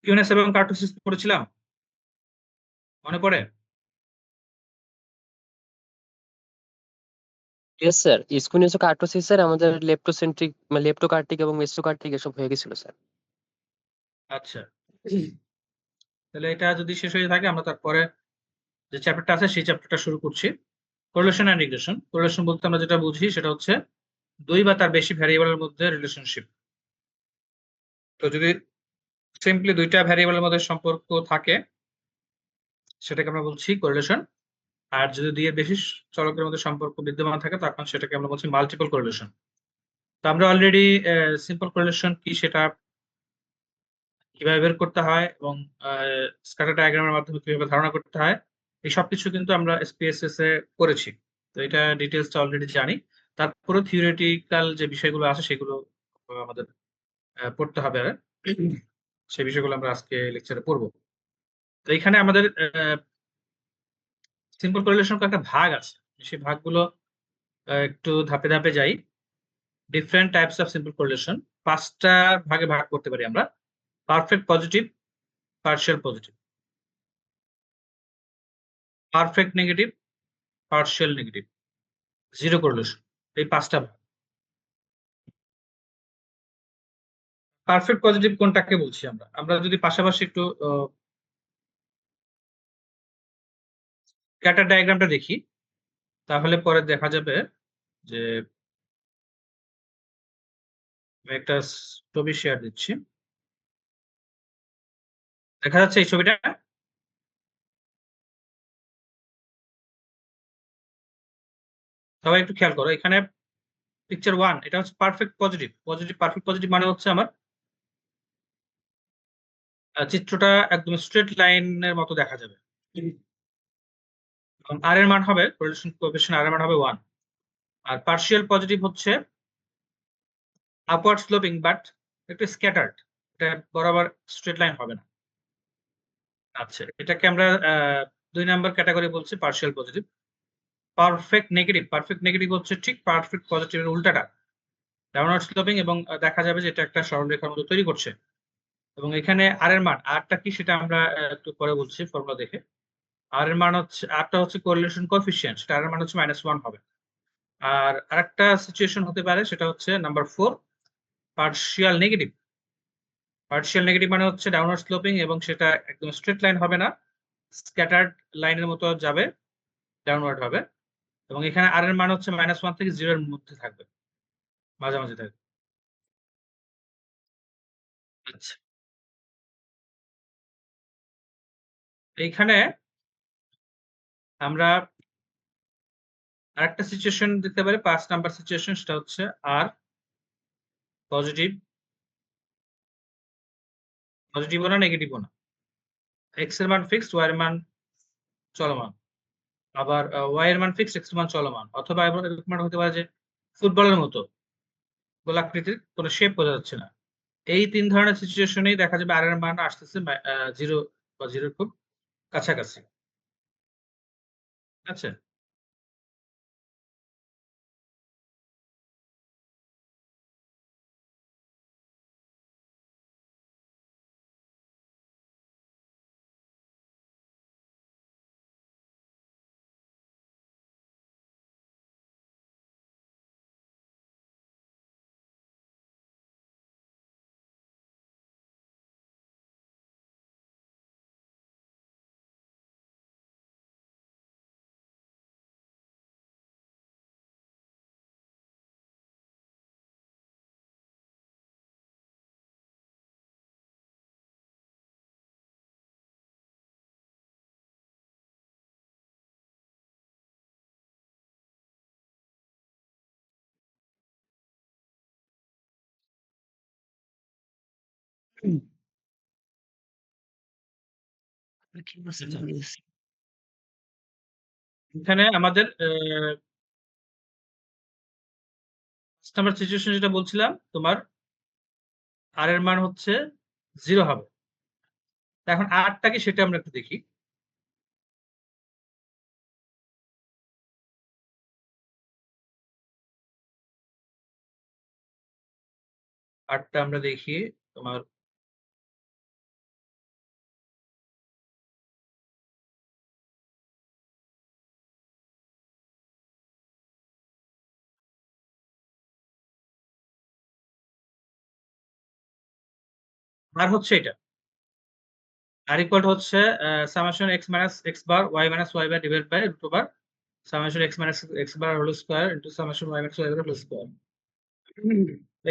কিউনেস এবং কার্টোসিস পড়েছিলাম, মনে পড়ে? ইয়েস স্যার, স্কুনিয়াস কার্টোসিস স্যার আমাদের লেপ্টোসেন্ট্রিক লেপ্টোকার্টিক এবং মেসোকার্টিক এসব হয়ে গেছিল স্যার। আচ্ছা, তাহলে এটা যদি শেষ হয়ে থাকে আমরা তারপরে যে চ্যাপ্টারটা আছে সেই চ্যাপ্টারটা শুরু করছি। Correlation and regression. কোরিলেশন বলতে আমরা যেটা বুঝি সেটা হচ্ছে দুই বা তার বেশি ভ্যারিয়েবলের মধ্যে রিলেশনশিপ। তো যদি সিম্পলি দুইটা ভ্যারিয়েবলের মধ্যে সম্পর্ক থাকে সেটাকে আমরা বলছি কোরিলেশন। আর যদি দুই এর বেশি চলকের মধ্যে সম্পর্ক বিদ্যমান থাকে তখন সেটাকে আমরা বলছি মাল্টিপল কোরিলেশন। তো আমরা অলরেডি সিম্পল কোরিলেশন কি সেটা কিভাবে বের করতে হয় এবং স্ক্যাটার ডায়াগ্রামের মাধ্যমে কিভাবে ধারণা করতে হয় এই সবকিছু কিন্তু আমরা এসপিএসএস এ করেছি। তো এটা ডিটেলসটা অলরেডি জানি। তারপরে থিওরিটিক্যাল যে বিষয়গুলো আছে সেগুলো আমাদের পড়তে হবে। সেই বিষয়গুলো আমরা আজকে লেকচারে পড়বো। তো এখানে আমাদের সিম্পল কোরিলেশন কয়েকটা ভাগ আছে, সেই ভাগগুলো একটু ধাপে ধাপে যাই। Different types of simple correlation পাঁচটা ভাগে ভাগ করতে পারি আমরা। Perfect positive, partial positive, perfect negative, partial negative, zero correlation. এই পাঁচটা ভাগ। পারফেক্ট পজিটিভ কোনটাকে বলছি আমরা? আমরা যদি পাশাপাশি একটু স্ক্যাটার ডায়াগ্রামটা দেখি তাহলে পরে দেখা যাবে যে আমি একটা ছবি শেয়ার দিচ্ছি। দেখা যাচ্ছে এই ছবিটা? সবাই একটু খেয়াল করো এখানে পিকচার 1 এটা হচ্ছে পারফেক্ট পজিটিভ। পারফেক্ট পজিটিভ মানে হচ্ছে আমার চিত্রটা একদম স্ট্রেট লাইনের মতো দেখা যাবে। এবং আর এর মান হবে কোরিলেশন কোএফিসিয়েন্ট আর এর মান হবে 1। আর পার্শিয়াল পজিটিভ হচ্ছে আপওয়ার্ড স্লোপিং বাট একটু স্ক্যাটার্ড, এটা বরাবর স্ট্রেট লাইন হবে না। আচ্ছা, এটাকে আমরা 2 নাম্বার ক্যাটাগরি বলছি পার্শিয়াল পজিটিভ। পারফেক্ট নেগেটিভ হচ্ছে ঠিক পারফেক্ট পজিটিভের উল্টাটা, ডাউনওয়ার্ড স্লোপিং এবং দেখা যাবে যে এটা একটা সরলরেখার মতো তৈরি করছে। এবং এখানে আর এর মান, আরটা কি সেটা আমরা একটু পরে বলছি ফর্মুলা দেখে। আর এর মান হচ্ছে, আরটা হচ্ছে কোরিলেশন কোএফিসিয়েন্ট, সেটা আর এর মান হচ্ছে -1 হবে। আর আরেকটা সিচুয়েশন হতে পারে সেটা হচ্ছে number 4 partial negative. Partial negative মানে হচ্ছে ডাউনওয়ার্ড স্লোপিং এবং সেটা একদম স্ট্রেট লাইন হবে না, স্ক্যাটার্ড লাইনের মতো যাবে, ডাউনওয়ার্ড হবে। এবং এখানে আর এর মান হচ্ছে -1 থেকে 0 এর মধ্যে থাকবে, মাঝামাঝি থাকবে। আচ্ছা, এইখানে আমরা আরেকটা সিচুয়েশন দিতে পারি, 5 নাম্বার সিচুয়েশন, সেটা হচ্ছে আর পজিটিভ, পজিটিভও না নেগেটিভও না, এক্স এর মান ফিক্সড, ওয়াই এর মান চলমান। আবার ওয়াই এর মান ফিক্সড, এক্স এর মান চলমান। অথবা এরকম হতে পারে যে ফুটবলের মতো গোলাকৃতির কোনো শেপ বোঝা যাচ্ছে না। এই 3 ধরনের সিচুয়েশনেই দেখা যাবে আর এর মান আসতেছে 0 বা 0 খুব কাছাকাছি। আচ্ছা, এখানে আমাদের নাম্বার সিচুয়েশন যেটা বলছিলাম তোমার আর এর মান হচ্ছে 0 হবে। এখন আরটা কি সেটা আমরা একটু দেখি। আরটা আমরা দেখি তোমার আর হচ্ছে এটা আর ইকুয়াল হচ্ছে summation x minus x bar y minus y bar divide by root over summation x minus x bar whole square into summation y minus y bar whole square.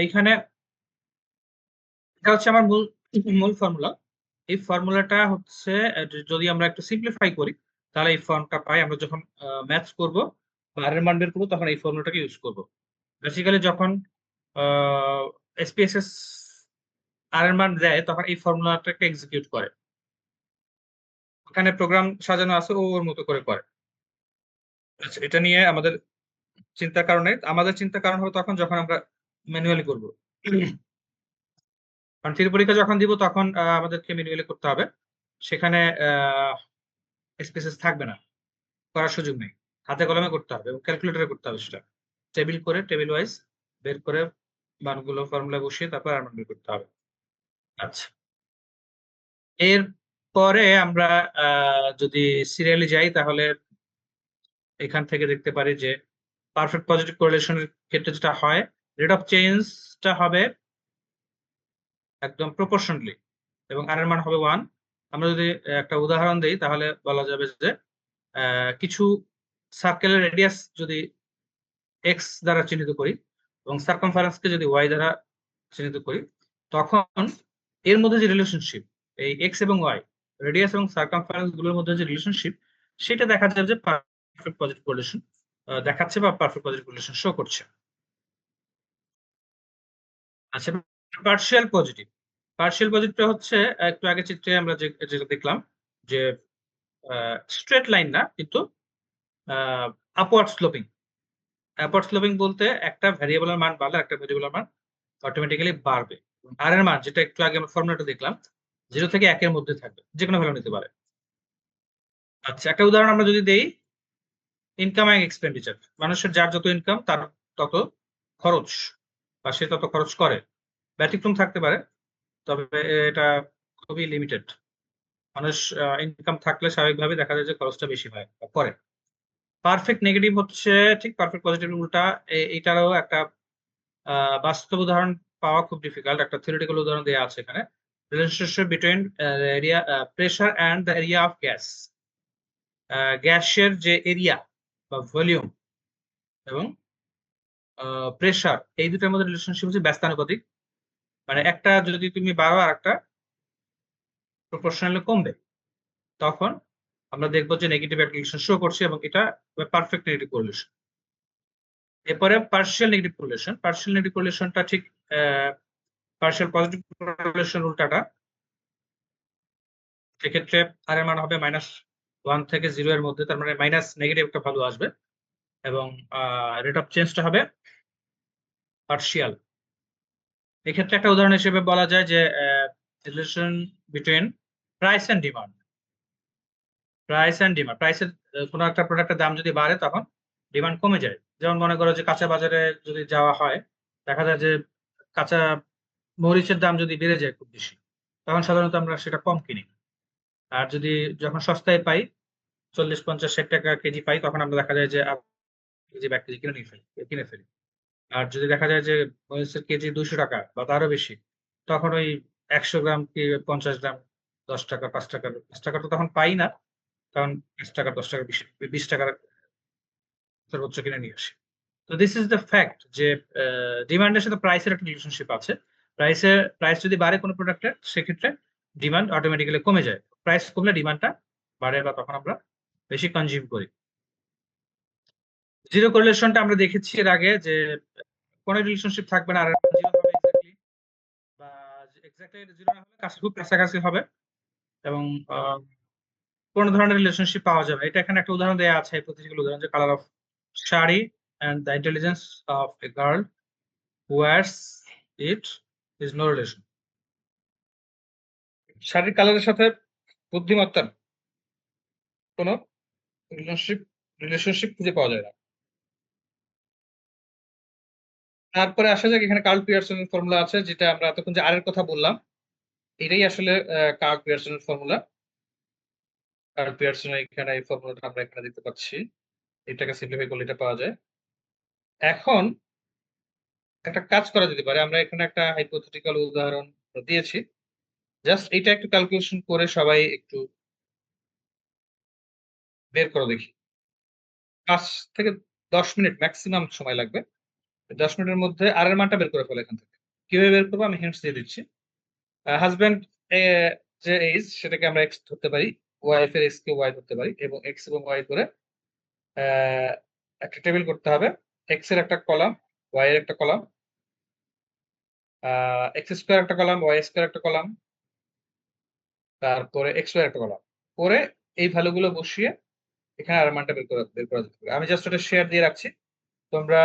এইখানে এটা হচ্ছে আমার মূল ফর্মুলা। এই ফর্মুলাটা হচ্ছে যদি আমরা একটু সিম্পলিফাই করি তাহলে এই ফর্মটা পাই। আমরা যখন ম্যাথস করব বা আর এর মান বের করব তখন এই ফর্মুলাটাকে ইউজ করব। বেসিক্যালি যখন SPSS আর এর মান দেয় তখন এই ফর্মুলাটাকে এক্সিকিউট করে। ওখানে প্রোগ্রাম সাজানো আছে ও ওর মতো করে করে। আচ্ছা, এটা নিয়ে আমাদের চিন্তার কারণ নেই। আমাদের চিন্তার কারণ হবে তখন যখন আমরা ম্যানুয়ালি করব। কারণ থিওরি পরীক্ষা যখন দিব তখন আমাদেরকে ম্যানুয়ালি করতে হবে। সেখানে SPSS থাকবে না, করার সুযোগ নেই। হাতে কলমে করতে হবে এবং ক্যালকুলেটরে করতে হবে সেটা। টেবিল করে টেবিল ওয়াইজ বের করে মানগুলো ফর্মুলা বসিয়ে তারপর আর মান বের করতে হবে। আচ্ছা, এর পরে আমরা যদি সিরিয়ালি যাই তাহলে এখান থেকে দেখতে পারি যে পারফেক্ট পজিটিভ কোরিলেশনের ক্ষেত্রে যেটা হয় রেট অফ চেঞ্জটা হবে একদম প্রপোর্শনালি এবং আর এর মান হবে 1। আমরা যদি একটা উদাহরণ দেই তাহলে বলা যাবে যে কিছু সার্কেলের রেডিয়াস যদি x দ্বারা চিহ্নিত করি এবং সার্কামফারেন্সকে যদি y দ্বারা চিহ্নিত করি তখন এর মধ্যে যে রিলেশনশিপ এই x এবং y রেডিয়াস এবং সার্কামফারেন্স গুলোর মধ্যে যে রিলেশনশিপ সেটা দেখা যাবে যে পারফেক্ট পজিটিভ কোরিলেশন দেখাচ্ছে বা পারফেক্ট পজিটিভ কোরিলেশন শো করছে। আচ্ছা, পার্শিয়াল পজিটিভ। পার্শিয়াল পজিটিভটা হচ্ছে একটু আগে চিত্রে আমরা যেটা দেখলাম যে স্ট্রেট লাইন না কিন্তু আপওয়ার্ড স্লোপিং। আপওয়ার্ড স্লোপিং বলতে একটা ভ্যারিয়েবলের মান বাড়লে একটা ভ্যারিয়েবলের মান অটোমেটিক্যালি বাড়বে। আর এর মান যেটা একটু আগে আমরা ফর্মুলাটা দেখলাম 0 থেকে 1 এর মধ্যে থাকবে। যেকোনো ভ্যালু নিতে পারে। আচ্ছা, একটা উদাহরণ আমরা যদি দেই ইনকাম এন্ড এক্সপেন্ডিচার। মানুষের যার যত ইনকাম তার তত খরচ বা সে তত খরচ করে। ব্যতিক্রম থাকতে পারে তবে এটা খুবই লিমিটেড। মানুষ ইনকাম থাকলে স্বাভাবিকভাবে দেখা যায় যে খরচটা বেশি হয় বা করে। পারফেক্ট নেগেটিভ হচ্ছে ঠিক পারফেক্ট পজিটিভ উল্টা। এটারও একটা বাস্তব উদাহরণ পাওয়া খুব ডিফিকাল্ট। একটা থিওরিটিক্যাল উদাহরণ দেওয়া আছে এখানে। Relationship between area pressure and the area of gas. গ্যাসের যে এরিয়া বা ভলিউম এবং প্রেসার এই দুটোর মধ্যে রিলেশনশিপ হচ্ছে ব্যস্তানুপাতিক। মানে একটা যদি তুমি বাড়ো আর একটা প্রপোর্শনালি কমবে তখন আমরা দেখবো যে নেগেটিভ একটা রিলেশন শো করছে এবং এটা পারফেক্ট নেগেটিভ কোরিলেশন। এরপরে partial negative correlation. Partial negative কোরিলেশনটা ঠিক পার্শিয়াল পজিটিভ কোরিলেশন উল্টাটা। সেক্ষেত্রে আর এর মান হবে -1 থেকে 0 এর মধ্যে, তার মানে মাইনাস নেগেটিভ একটা ভ্যালু আসবে এবং রেট অফ চেঞ্জটা হবে পার্শিয়াল। এক্ষেত্রে একটা উদাহরণ হিসেবে বলা যায় যে relation between price and demand. প্রাইসের কোনো একটা প্রোডাক্টের দাম যদি বাড়ে তখন ডিমান্ড কমে যায়। যেমন মনে করো যে কাঁচা বাজারে যদি যাওয়া হয় দেখা যায় যে কাঁচা মরিচের দাম যদি বেড়ে যায় খুব বেশি তখন সাধারণত আমরা সেটা কম কিনি। আর যদি যখন সস্তায় পাই 40, 50, 60 টাকা কেজি পাই তখন আমরা দেখা যায় যে কেজি বা 1 কেজি কিনে ফেলি। আর যদি দেখা যায় যে মরিচের কেজি 200 টাকা বা তারও বেশি তখন ওই 100 গ্রাম কি 50 গ্রাম 10 টাকা 5 টাকা 5 টাকা তো তখন পাই না। কারণ 5 টাকা 10 টাকা 20 টাকার সর্বোচ্চ কিনে নিয়ে আসি। তো দিস ইজ দ্য ফ্যাক্ট যে ডিমান্ডের সাথে প্রাইসের একটা রিলেশনশিপ আছে। প্রাইস যদি বাড়ে কোনো প্রোডাক্টের সেক্ষেত্রে ডিমান্ড অটোমেটিক্যালি কমে যায়। প্রাইস কমলে ডিমান্ডটা বাড়ে বা তখন আমরা বেশি কনজিউম করি। জিরো কোরিলেশনটা আমরা দেখেছি এর আগে যে কোন রিলেশনশিপ থাকবে না আর জিরো হবে এক্স্যাক্টলি বা এক্স্যাক্টলি জিরো না হলে খুব কাছাকাছি হবে এবং কোন ধরনের রিলেশনশিপ পাওয়া যাবে। এটা এখানে একটা উদাহরণ দেয়া আছে hypothetical উদাহরণ যে colour of sari and the intelligence of a girl who wears it is no relation. শাড়ির কালারের সাথে বুদ্ধিমত্তার কোনো রিলেশনশিপ খুঁজে পাওয়া যায় না। তারপরে আসা যাক এখানে কার্ল পিয়ারসনের ফর্মুলা আছে যেটা আমরা এতক্ষণ যে আর এর কথা বললাম এটাই আসলে কার্ল পিয়ারসনের ফর্মুলা। কার্ল পিয়ারসনের এখানে এই ফর্মুলাটা আমরা এখানে দিতে পাচ্ছি। এটাকে সিম্পলিফাই করলে এটা পাওয়া যায়। এখন একটা কাজ করা যেতে পারে। আমরা এখানে একটা হাইপোথেটিক্যাল উদাহরণ দিয়েছি। জাস্ট এটা একটু ক্যালকুলেশন করে সবাই একটু বের করো দেখি। 5 থেকে 10 মিনিট ম্যাক্সিমাম সময় লাগবে। 10 মিনিটের মধ্যে আর এর মানটা বের করে ফেলো এখান থেকে। কিভাবে বের করবো আমি হিন্টস দিয়ে দিচ্ছি। হাজব্যান্ড যে এইজ সেটাকে আমরা এক্স ধরতে পারি, ওয়াইফ এর এক্স কে ওয়াই ধরতে পারি এবং এক্স এবং ওয়াই করে একটা টেবিল করতে হবে। এক্স এর একটা কলাম, ওয়াই এর একটা কলাম, এক্স স্কোয়ার একটা কলাম, ওয়াই স্কোয়ার একটা কলাম, তারপরে এক্স ওয়াই একটা কলাম করে এই ভ্যালুগুলো বসিয়ে এখানে আর মানটা বের করা যেতে পারে। আমি জাস্ট ওটা শেয়ার দিয়ে রাখছি। তোমরা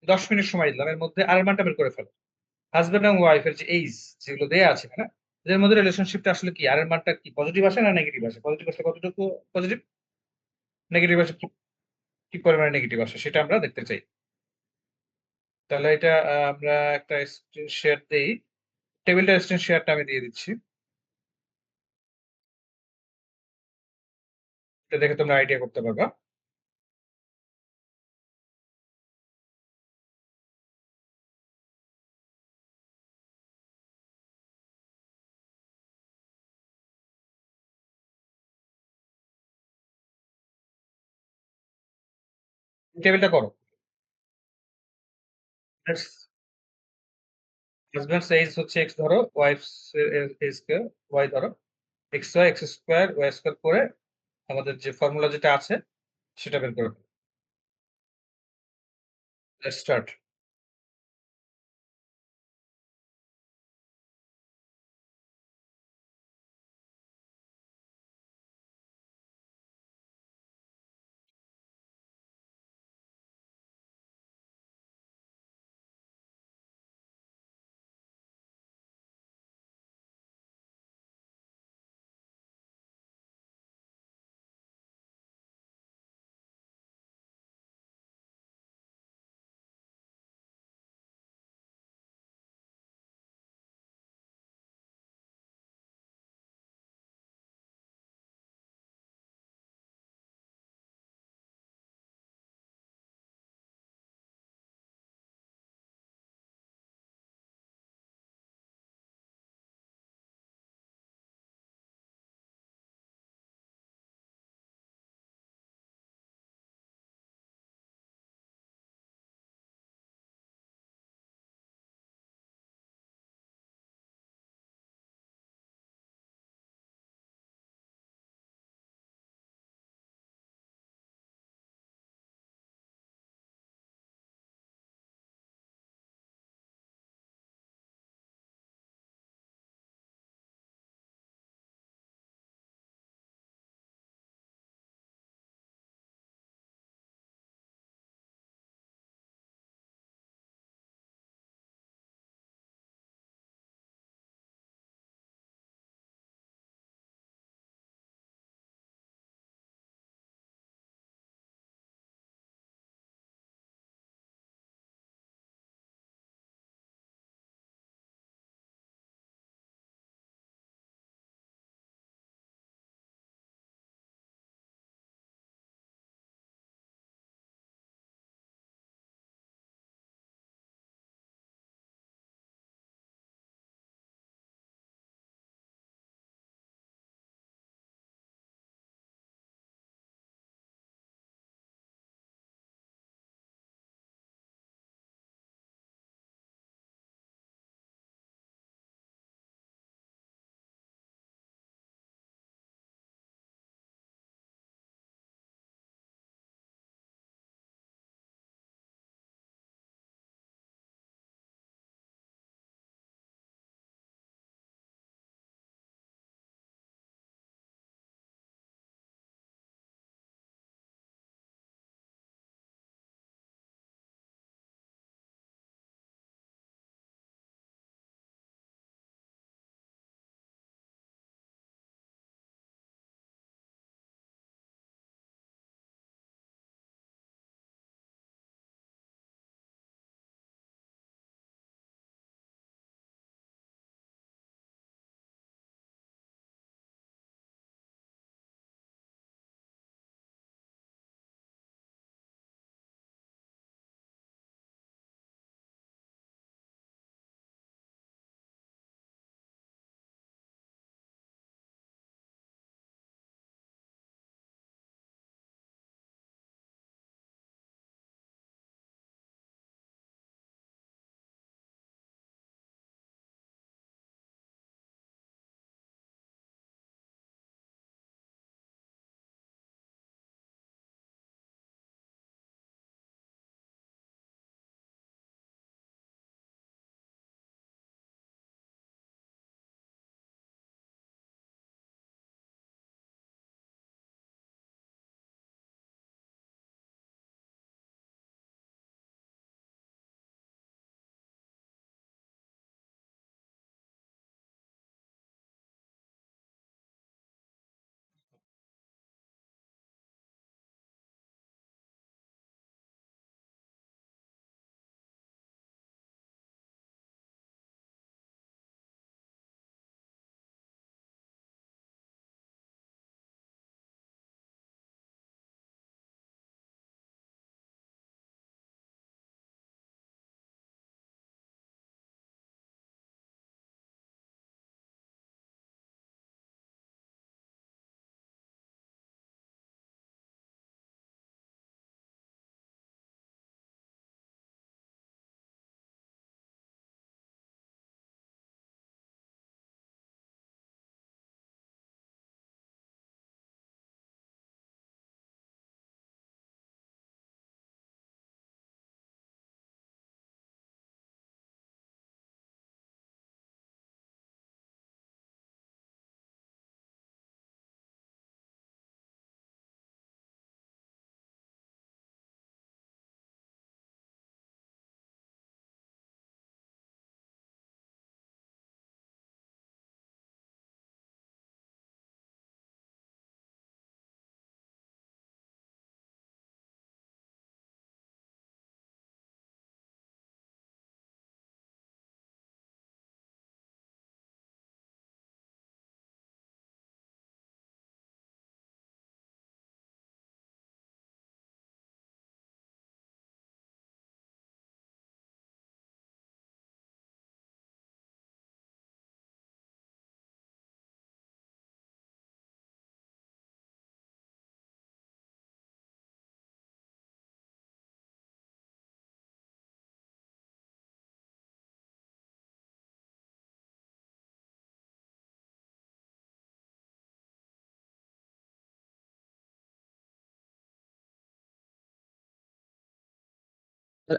10 মিনিট সময় দিলাম, এর মধ্যে আর মানটা বের করে ফেলো। হাজব্যান্ড এবং ওয়াইফের যে এইজ যেগুলো দেয়া আছে না, এদের মধ্যে রিলেশনশিপটা আসলে কি, আর এর মানটা কি পজিটিভ আসে না নেগেটিভ আসে? পজিটিভ আসলে কতটুকু পজিটিভ, নেগেটিভ আসে কি পরিমাণে নেগেটিভ আসে সেটা আমরা দেখতে চাই। তাহলে এটা আমরা একটা স্ক্রিন শেয়ার দেই। টেবিলটা স্ক্রিন শেয়ারটা আমি দিয়ে দিচ্ছি। এটা দেখে তোমরা আইডিয়া করতে পারবা। টেবিলটা করো। হাজব্যান্ডস এইজ হচ্ছে এক্স ধরো, ওয়াইফস এইজ কে ওয়াই ধরো, x y x square y square করে আমাদের যে ফর্মুলা যেটা আছে সেটা বের করে স্টার্ট।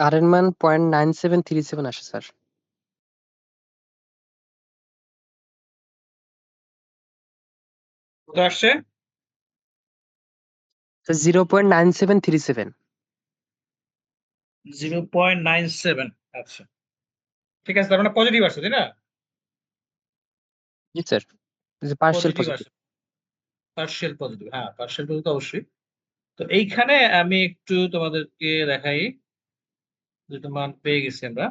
আর এর মান 0.9737 আসে স্যার। কত আসছে? 0.9737। 0.97। আচ্ছা, ঠিক আছে, তার মানে পজিটিভ আসছে, তাই না? জি স্যার, পার্শিয়াল পজিটিভ পজিটিভ। আসছে, পার্শিয়াল পজিটিভ, হ্যাঁ পার্শিয়াল পজিটিভ অবশ্যই। তো এইখানে আমি একটু তোমাদেরকে দেখাই, যেটা মান পেয়ে গেছি আমরা।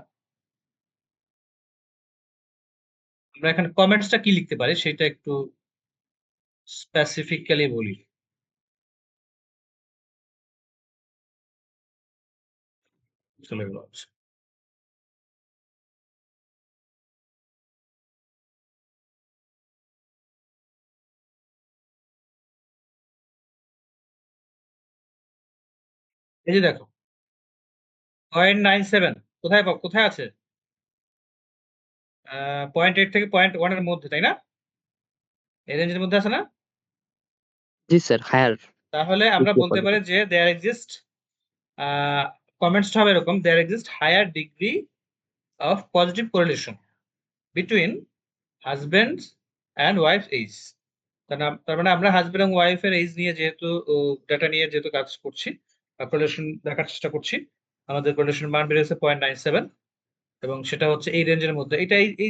আমরা এখানে কমেন্টসটা কি লিখতে পারি সেটা একটু স্পেসিফিক্যালি বলি। চলে গেল। আচ্ছা, এই যে দেখো 0.97 কোথায় কোথায় আছে? 0.8 থেকে 0.1 এর মধ্যে, তাই না? এই রেঞ্জের মধ্যে আছে না? জি স্যার, হায়ার। তাহলে আমরা বলতে পারি যে দেয়ার এক্সিস্ট, কমেন্টসটা হবে এরকম, there exist higher degree of positive correlation between husbands and wife age. তার মানে আমরা হাজবেন্ড এবং ওয়াইফের এইজ নিয়ে যেহেতু ডাটা নিয়ে যেহেতু কাজ করছি, কোরিলেশন দেখার চেষ্টা করছি, আমাদের কোরিলেশন মান বেরিয়েছে 0.97, এবং সেটা হচ্ছে এই রেঞ্জের মধ্যে। এটা এই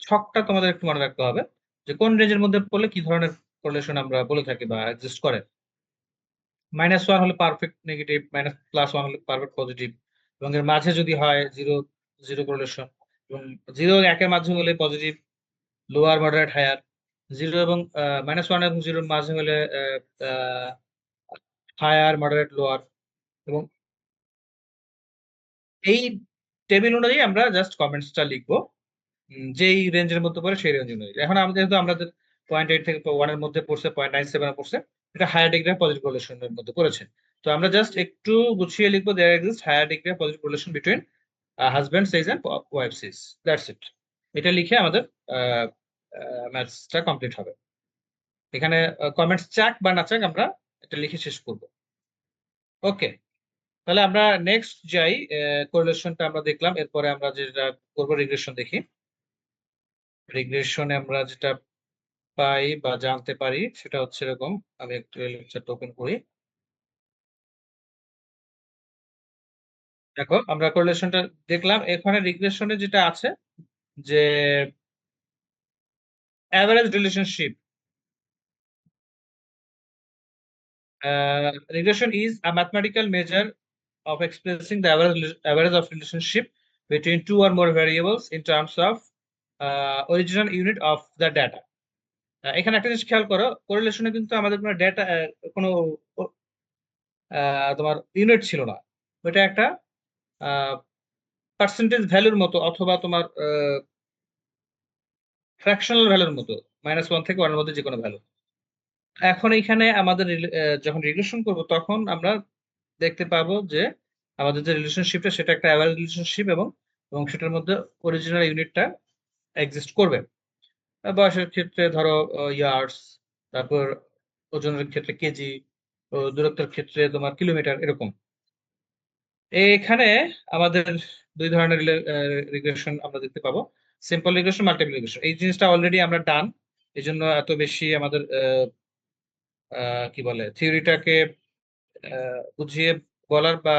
ছকটা তোমাদের একটু মনে রাখতে হবে, যে কোন রেঞ্জের মধ্যে পড়লে কি ধরনের কোরিলেশন আমরা বলে থাকি বা এক্সিস্ট করে। -1 হলে পারফেক্ট নেগেটিভ, +1 হলে পারফেক্ট পজিটিভ, এবং এর মাঝে যদি হয় জিরো, জিরো কোরিলেশন, এবং 0 এবং 1 এর মাঝে হলে পজিটিভ, লোয়ার মডারেট হায়ার, 0 এবং -1 এবং 0 এর মাঝে হলে হায়ার মডারেট লোয়ার। এবং এই টেবিল অনুযায়ী আমরা জাস্ট কমেন্টসটা লিখবো, যেই রেঞ্জের মধ্যে পড়ে সেই রেঞ্জ অনুযায়ী। এখন আমাদের যেহেতু আমাদের 0.8 থেকে 1 এর মধ্যে পড়ছে, 0.97 এ পড়ছে, এটা higher degree of positive correlation এর মধ্যে পড়েছে। তো আমরা জাস্ট একটু গুছিয়ে লিখবো, there exist higher degree of positive correlation between husband's age and wife's age, that's it. এটা লিখে আমাদের ম্যাথসটা কমপ্লিট হবে। এখানে কমেন্টস চাক বা না চাক আমরা এটা লিখে শেষ করব। ওকে, তাহলে আমরা নেক্সট যাই। কোরিলেশনটা আমরা দেখলাম, এরপরে আমরা যেটা করব রিগ্রেশন দেখি। রিগ্রেশনে আমরা যেটা পাই বা জানতে পারি সেটা হচ্ছে এরকম, আমি একটু লেকচারটা ওপেন করি। দেখো আমরা কোরিলেশনটা দেখলাম, এখানে রিগ্রেশনে যেটা আছে যে average relationship, regression is a mathematical measure of expressing the average of relationship between two or more variables in terms of original unit of the data. এখানে একটা জিনিস খেয়াল করো, কোরিলেশনে কিন্তু আমাদের কোনো ডেটা, কোনো তোমার ইউনিট ছিল না, ওইটা একটা পার্সেন্টেজ ভ্যালুর মতো, অথবা তোমার ফ্র্যাকশনাল ভ্যালুর মতো, -1 থেকে 1 এর মধ্যে যে কোনো ভ্যালু। এখন এইখানে আমাদের যখন রিগ্রেশন করব তখন আমরা দেখতে পাবো যে আমাদের যে রিলেশনশিপটা সেটা একটা অ্যাভারেজ রিলেশনশিপ, এবং সেটার মধ্যে অরিজিনাল ইউনিটটা এক্সিস্ট করবে। বয়সের ক্ষেত্রে ধরো ইয়ার্স, তারপর ওজনের ক্ষেত্রে কেজি, ও দূরত্বের ক্ষেত্রে তোমার কিলোমিটার, এরকম। এখানে আমাদের দুই ধরনের রিগ্রেশন আমরা দেখতে পাবো, সিম্পল রিগ্রেশন, মাল্টিপল রিগ্রেশন। এই জিনিসটা অলরেডি আমরা ডান, এই জন্য এত বেশি আমাদের কি বলে থিওরিটাকে বুঝিয়ে বলার বা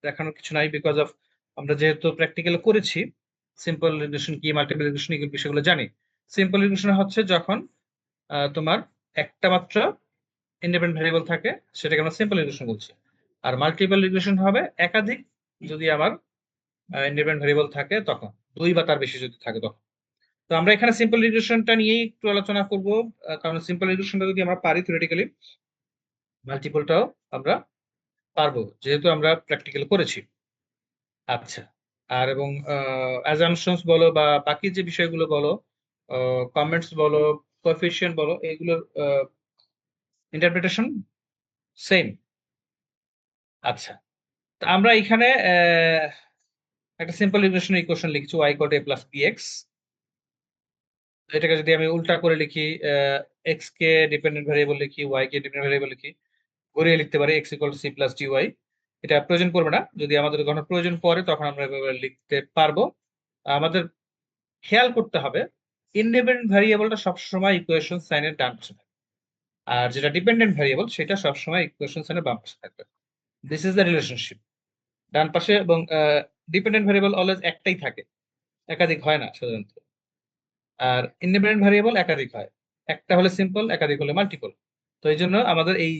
দেখানোর কিছু নাই, বিকজ অফ আমরা যেহেতু প্র্যাকটিক্যাল করেছি, সিম্পল রিগ্রেশন কি, মাল্টিপল রিগ্রেশন, এই বিষয়গুলো জানি। সিম্পল রিগ্রেশন হচ্ছে যখন তোমার একটা মাত্র ইন্ডিপেন্ডেন্ট ভ্যারিয়েবল থাকে, সেটাকে আমরা সিম্পল রিগ্রেশন বলছি। আর মাল্টিপল রিগ্রেশন হবে একাধিক, যদি আমার ইন্ডিপেন্ডেন্ট ভ্যারিয়েবল থাকে তখন, দুই বা তার বেশি যদি থাকে তখন। তো আমরা এখানে সিম্পল রিগ্রেশনটা নিয়েই একটু আলোচনা করব, কারণ সিম্পল রিগ্রেশনটা যদি আমরা পারি থিওরিটিক্যালি, মাল্টিপলটাও আমরা পারবো, যেহেতু আমরা প্র্যাকটিক্যাল করেছি। আচ্ছা, আর এবং অ্যাজাম্পশনস বলো বা বাকি যে বিষয়গুলো বলো, কমেন্টস বলো, কোএফিসিয়েন্ট বলো, এগুলোর ইন্টারপ্রিটেশন সেম। আচ্ছা, তো আমরা এখানে একটা সিম্পল রিগ্রেশন ইকুয়েশন লিখছি, y = a + bx। এটাকে যদি আমি উল্টা করে লিখি, x কে ডিপেন্ডেন্ট ভ্যারিয়েবল লিখি, y কে ডিপেন্ডেন্ট ভ্যারিয়েবল লিখি, ঘুরিয়ে লিখতে পারি x = c + dy। এটা প্রয়োজন পড়বে না, যদি আমাদের কোনো প্রয়োজন পড়ে তখন আমরা এভাবে লিখতে পারবো। আমাদের খেয়াল করতে হবে ইন্ডিপেন্ডেন্ট ভ্যারিয়েবলটা সবসময় ইকুয়েশন সাইনের ডান পাশে থাকবে, আর যেটা ডিপেন্ডেন্ট ভ্যারিয়েবল সেটা সবসময় ইকুয়েশন সাইনের বাম পাশে থাকবে। This is the relationship. ডান পাশে এবং ডিপেন্ডেন্ট ভ্যারিয়েবল অলওয়েজ একটাই থাকে, একাধিক হয় না সাধারণত। আর ইন্ডিপেন্ডেন্ট ভ্যারিয়েবল একাধিক হয়, একটা হলে সিম্পল, একাধিক হলে মাল্টিপল। তো এই জন্য আমাদের এই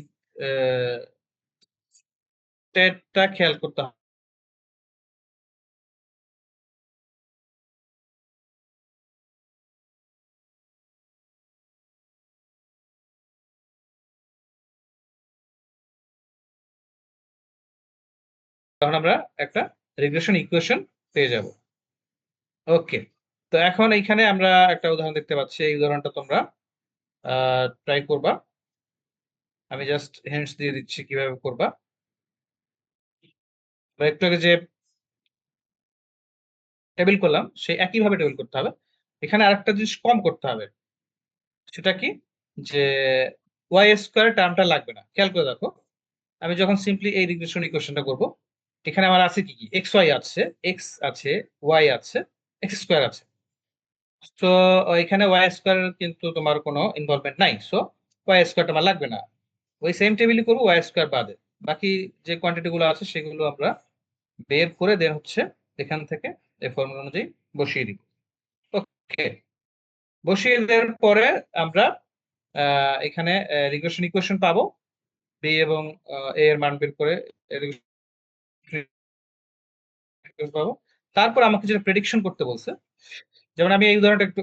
স্টেটটা খেয়াল করতে হবে। তখন আমরা একটা রিগ্রেশন ইকুয়েশন পেয়ে যাব। ওকে, তো এখন এইখানে আমরা একটা উদাহরণ দেখতে পাচ্ছি, এই উদাহরণটা তোমরা ট্রাই করবা। আমি জাস্ট হিন্টস দিয়ে দিচ্ছি কিভাবে করবা। একটু আগে যে টেবিল করলাম সেই একইভাবে টেবিল করতে হবে। এখানে আরেকটা জিনিস কম করতে হবে, সেটা কি, যে ওয়াই স্কোয়ার টার্মটা লাগবে না। খেয়াল করে দেখো, আমি যখন সিম্পলি এই রিগ্রেশন ইকুয়েশনটা করব, এখানে আমার আছে কি কি, এক্স ওয়াই আছে, এক্স আছে, ওয়াই আছে, এক্স স্কোয়ার আছে। তো এখানে ওয়াই স্কোয়ার কিন্তু তোমার কোনো ইনভলভমেন্ট নাই, সো ওয়াই স্কোয়ার আমার লাগবে না। ওই সেম টেবিলই করবো ওয়াই স্কোয়ার বাদে, বাকি যে কোয়ান্টিটি গুলো আছে সেগুলো আমরা বের করে দেন হচ্ছে এখান থেকে এই ফর্মুলা অনুযায়ী বসিয়ে দিব। ওকে, বসিয়ে দেওয়ার পরে আমরা এখানে রিগ্রেশন ইকুয়েশন পাবো, বি এবং এ এর মান বের করে পাবো। তারপর আমাকে যেটা প্রেডিকশন করতে বলছে, যেমন আমি এই উদাহরণটা একটু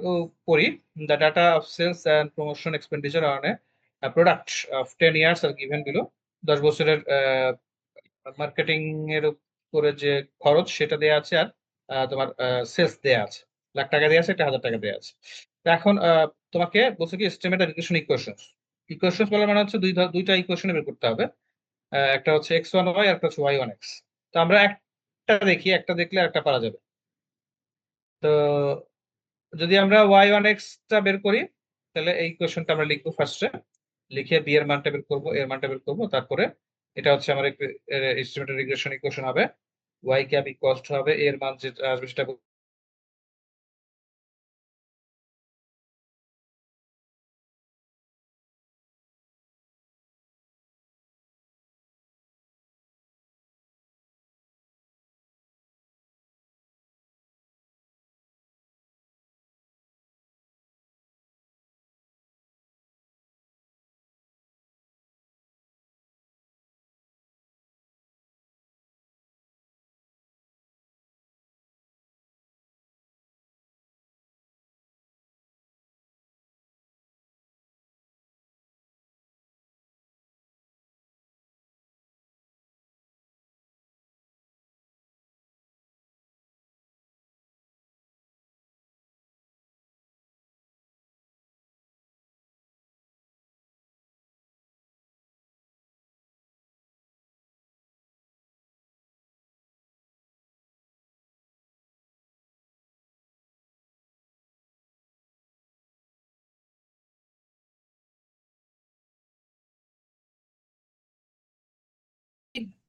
করি। The data of sales and promotion expenditure on a product of 10 years are given below. 10 বছরের মার্কেটিং এর উপরে যে খরচ সেটা দেয়া আছে, আর তোমার সেলস দেয়া আছে, লাখ টাকা দেয়া আছে, 1,000 টাকা দেয়া আছে। তো এখন তোমাকে বলছে কি এস্টিমেট রিগ্রেশন ইকুয়েশনস। ইকুয়েশনস বলার মানে হচ্ছে দুইটা ইকুয়েশন বের করতে হবে, একটা হচ্ছে x1y আর একটা হচ্ছে y1x। তো আমরা একটা দেখি, একটা দেখলে একটা পারা যাবে। তো যদি আমরা y1x টা বের করি, তাহলে এই ইকুয়েশনটা আমরা লিখবো ফার্স্টে, লিখে বি এর মানটা বের করবো, এর মানটা বের করবো, তারপরে এটা হচ্ছে আমার এস্টিমেটেড রিগ্রেশন ইকুয়েশন হবে। y ক্যাপ ইকুয়ালস টু হবে এর মান যেটা আসবে সেটা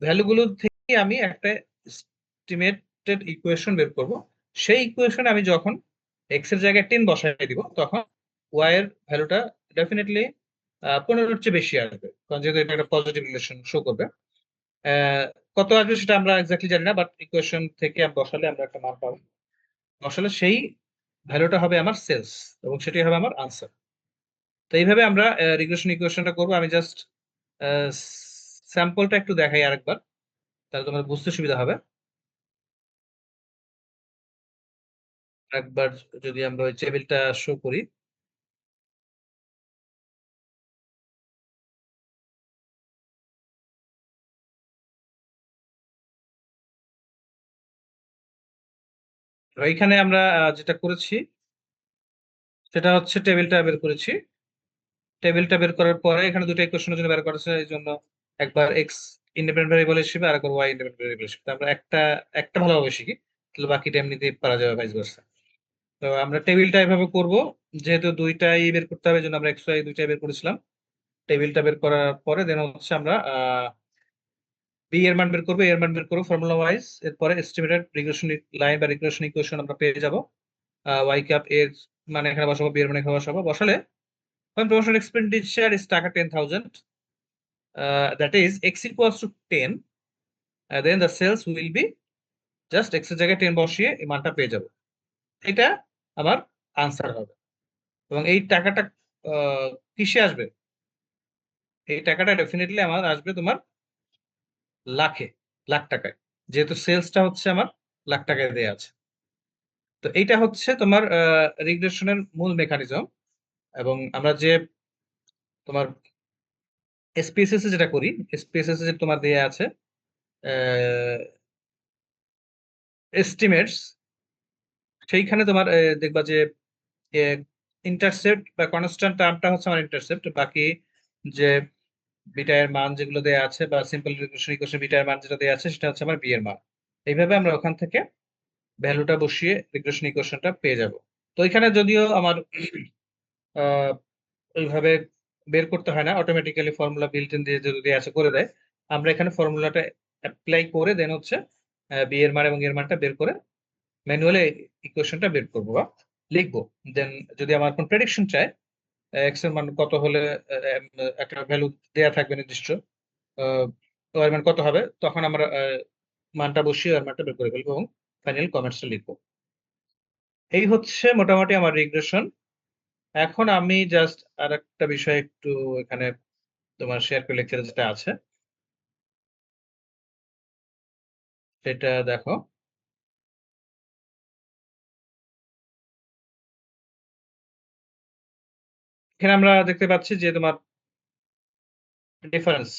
ভ্যালু গুলো থেকে আমি একটা এস্টিমেটেড ইকুয়েশন বের করব। সেই ইকুয়েশনে আমি যখন এক্স এর জায়গায় 10 বসাই দিব, তখন ওয়াই এর ভ্যালুটা ডেফিনেটলি 15-এর চেয়ে বেশি আসবে, কারণ যেহেতু এটা একটা পজিটিভ রিলেশন শো করবে। কত আসবে সেটা আমরা এক্স্যাক্টলি জানি না, বাট ইকুয়েশন থেকে বসালে আমরা একটা মান পাবো। বসালে সেই ভ্যালুটা হবে আমার সেলস, এবং সেটাই হবে আমার আনসার। তো এইভাবে আমরা রিগ্রেশন ইকুয়েশনটা করবো। আমি জাস্ট স্যাম্পলটা একটু দেখাই আরেকবার, তাহলে তোমার বুঝতে সুবিধা হবে। একবার যদি আমরা ওই টেবিলটা শো করি, এইখানে আমরা যেটা করেছি সেটা হচ্ছে টেবিলটা বের করেছি। টেবিলটা বের করার পরে এখানে দুটো ইকুয়েশনের জন্য বের করেছে, এই জন্য একবার এক্স ইন্ডিপেন্ডেন্ট ভেরিয়েবল হিসেবে আর একবার ওয়াই ইন্ডিপেন্ডেন্ট ভেরিয়েবল হিসেবে। তো আমরা একটা একটা ভালোভাবে শিখি, তাহলে বাকিটা এমনিতেই পারা যাবে, ভাইস ভার্সা। তো আমরা টেবিলটা এভাবে করব, যেহেতু দুইটাই বের করতে হবে, এই জন্য আমরা এক্স ওয়াই দুইটাই বের করেছিলাম। টেবিলটা বের করার পরে দেন হচ্ছে আমরা বি এর মান বের করবো, এর মান বের করবো ফর্মুলা ওয়াইজ, এরপরে এস্টিমেটেড রিগ্রেশন লাইন বা রিগ্রেশন ইকুয়েশন আমরা পেয়ে যাবো। ওয়াই ক্যাপ এর মানে এখানে বসাবো, বি এর মানে এখানে বসাবো, বসালে প্রমোশন এক্সপেন্ডিচার ইজ টাকা 10,000, that is x equals to 10, then the sales will be just x এর জায়গায় 10 বসিয়ে এই মানটা পেয়ে যাবো। এটা আমার আনসার হবে। এবং এই টাকাটা কিসে আসবে? এই টাকাটা ডেফিনেটলি আমার আসবে তোমার লাখ টাকায়, যেহেতু সেলসটা হচ্ছে আমার লাখ টাকায় দেওয়া আছে। তো এইটা হচ্ছে তোমার রিগ্রেশনের মূল মেকানিজম। এবং আমরা যে তোমার এসপিএসএস যেটা করি, এসপিএসএস যে তোমার দেয়া আছে এস্টিমেটস, সেইখানে তোমার দেখবা যে ইন্টারসেপ্ট বা কনস্ট্যান্ট টার্মটা হচ্ছে আমার ইন্টারসেপ্ট, বাকি যে বিটা এর মান যেগুলো দেয়া আছে বা সিম্পল রিগ্রেশন ইকুয়েশন বিটা এর মান যেটা দেয়া আছে সেটা হচ্ছে আমার বি এর মান। এইভাবে আমরা ওখান থেকে ভ্যালুটা বসিয়ে রিগ্রেশন ইকুয়েশনটা পেয়ে যাব। তো এখানে যদিও আমার ওইভাবে বের করতে হয় না, অটোমেটিক্যালি ফর্মুলা বিল্ট ইন দিয়ে যদি আছে করে দেয়, আমরা এখানে ফর্মুলাটা অ্যাপ্লাই করে দেন হচ্ছে বি এর মান এবং এর মানটা বের করে ম্যানুয়ালি ইকুয়েশনটা বের করবো বা লিখবো। দেন যদি আমার কোন প্রেডিকশন চাই এক্স এর মান কত হলে একটা ভ্যালু দেয়া থাকবে নির্দিষ্ট, ওয়াই মান কত হবে, তখন আমরা মানটা বসিয়ে ওয়াই মানটা বের করে ফেলবো এবং ফাইনাল কমেন্টসটা লিখবো। এই হচ্ছে মোটামুটি আমার রিগ্রেশন। এখন আমি জাস্ট আর একটা বিষয় একটু এখানে তোমার শেয়ার করে লেকচারে যেটা আছে সেটা দেখো। এখানে আমরা দেখতে পাচ্ছি যে তোমার ডিফারেন্স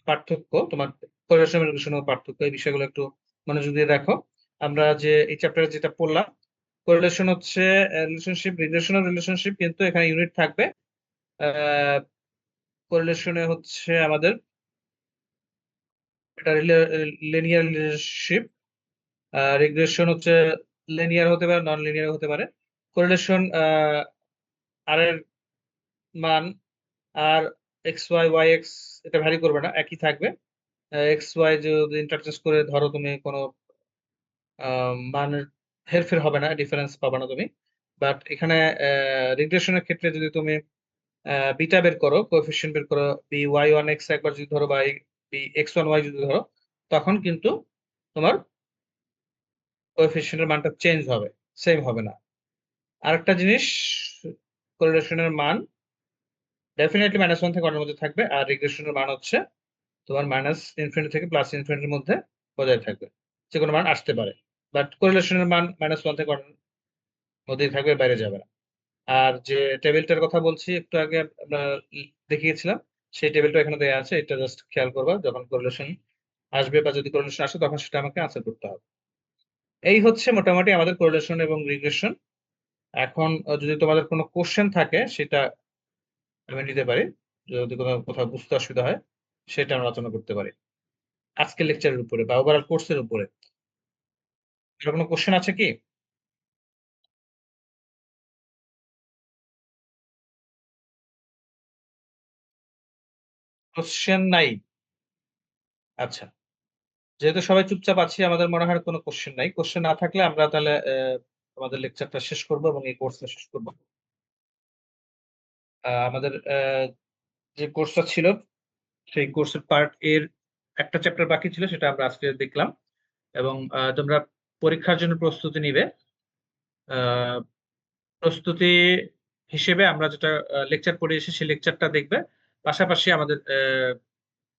পার্থক্য, তোমার কোরিলেশন রিলেশন পার্থক্য, এই বিষয়গুলো একটু মনোযোগ দিয়ে দেখো। আমরা যে এই চ্যাপ্টারে যেটা পড়লাম, কোরিলেশন হচ্ছে রিলেশনশিপ, রিলেশনশিপ, কিন্তু এখানে ইউনিট থাকবে। কোরিলেশনে হচ্ছে আমাদের এটা লিনিয়ার রিলেশনশিপ, রিগ্রেশন হচ্ছে লিনিয়ার হতে পারে, নন লিনিয়ার হতে পারে। কোরিলেশন আর এর মান আর এক্স ওয়াই ওয়াই এক্স এটা ভ্যারি করবে না, একই থাকবে। এক্স ওয়াই যদি ইন্টারচেঞ্জ করে ধরো তুমি কোনো মানের হেরফের হবে না, ডিফারেন্স পাবে না তুমি। বাট এখানে রিগ্রেশনের ক্ষেত্রে যদি তুমি বিটা বের করো, কোএফিসিয়েন্ট বের করো, বি ওয়াই ওয়ান এক্স একবার যদি ধরো বা বি এক্স ওয়ান ওয়াই যদি ধরো, তখন কিন্তু তোমার কোএফিসিয়েন্টের মানটা চেঞ্জ হবে, সেম হবে না। আরেকটা জিনিস, কোরিলেশনের মান ডেফিনেটলি -1 থেকে 1 এর মধ্যে থাকবে, আর রিগ্রেশনের মান হচ্ছে তোমার -ইনফিনিটি থেকে +ইনফিনিটির মধ্যে বজায় থাকবে, যে কোনো মান আসতে পারে। বাট কোরিলেশনের মান -1 থেকে 1 এর মধ্যেই থাকবে, বাইরে যাবে না। আর যে টেবিলটার কথা বলছি একটু আগে আমরা দেখিয়েছিলাম, সেই টেবিলটা এখানে দেয়া আছে, এটা জাস্ট খেয়াল করবা, যখন কোরিলেশন আসবে বা যদি কোরিলেশন আসে তখন সেটা আমাকে আনসার করতে হবে। এই হচ্ছে মোটামুটি আমাদের কোরিলেশন এবং রিগ্রেশন। এখন যদি তোমাদের কোনো কোশ্চেন থাকে সেটা আমি নিতে পারি, যদি কোনো কোথাও বুঝতে অসুবিধা হয় সেটা আমরা আলোচনা করতে পারি আজকের লেকচারের উপরে বা ওভারঅল কোর্সের উপরে। এর কোনো কোশ্চেন আছে কি? কোশ্চেন নাই? আচ্ছা, যেহেতু সবাই চুপচাপ আছি, আমাদের মনে হয় কোনো কোশ্চেন নাই। কোশ্চেন না থাকলে আমরা তাহলে আমাদের লেকচারটা শেষ করব এবং এই কোর্সটা শেষ করব। আমাদের যে কোর্সটা ছিল সেই কোর্সের পার্ট এর একটা চ্যাপ্টার বাকি ছিল, সেটা আমরা আজকে দেখলাম। এবং তোমরা পরীক্ষার জন্য প্রস্তুতি নিবে। আহ, প্রস্তুতি হিসেবে আমরা যেটা লেকচার পড়িয়েছি সেই লেকচারটা দেখবে, পাশাপাশি আমাদের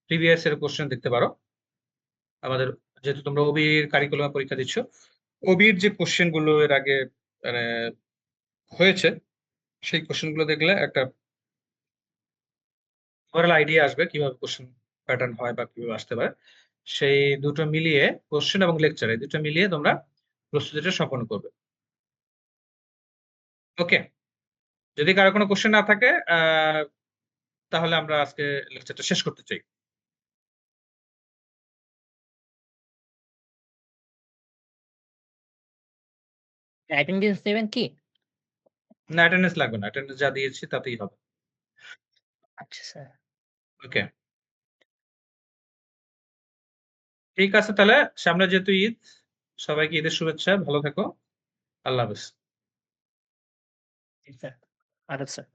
প্রিভিয়াস এর কোশ্চেন দেখতে পারো। আমাদের যেহেতু তোমরা ওবির কারিকুলাম পরীক্ষা দিচ্ছ, ওবির যে কোশ্চেন গুলো এর আগে মানে হয়েছে সেই কোশ্চেন গুলো দেখলে একটা ওভারঅল আইডিয়া আসবে কিভাবে কোশ্চেন প্যাটার্ন হয় বা কিভাবে আসতে পারে। সেই দুটো মিলিয়ে, কোশ্চেন এবং লেকচার এই দুটো মিলিয়ে তোমরা প্রস্তুতিটা সম্পন্ন করবে। ওকে, যদি কারো কোনো কোশ্চেন না থাকে তাহলে আমরা আজকে লেকচারটা শেষ করতে চাই। অ্যাটেন্ডেন্স দেবেন কি? না, অ্যাটেন্ডেন্স লাগবে না, অ্যাটেন্ডেন্স যা দিয়েছি তাতেই হবে। আচ্ছা স্যার। ওকে। ঠিক আছে তাহলে সামনে যেহেতু ঈদ, সবাইকে ঈদের শুভেচ্ছা। ভালো থাকো। আল্লাহ হাফেজ। জি স্যার। আদাব স্যার।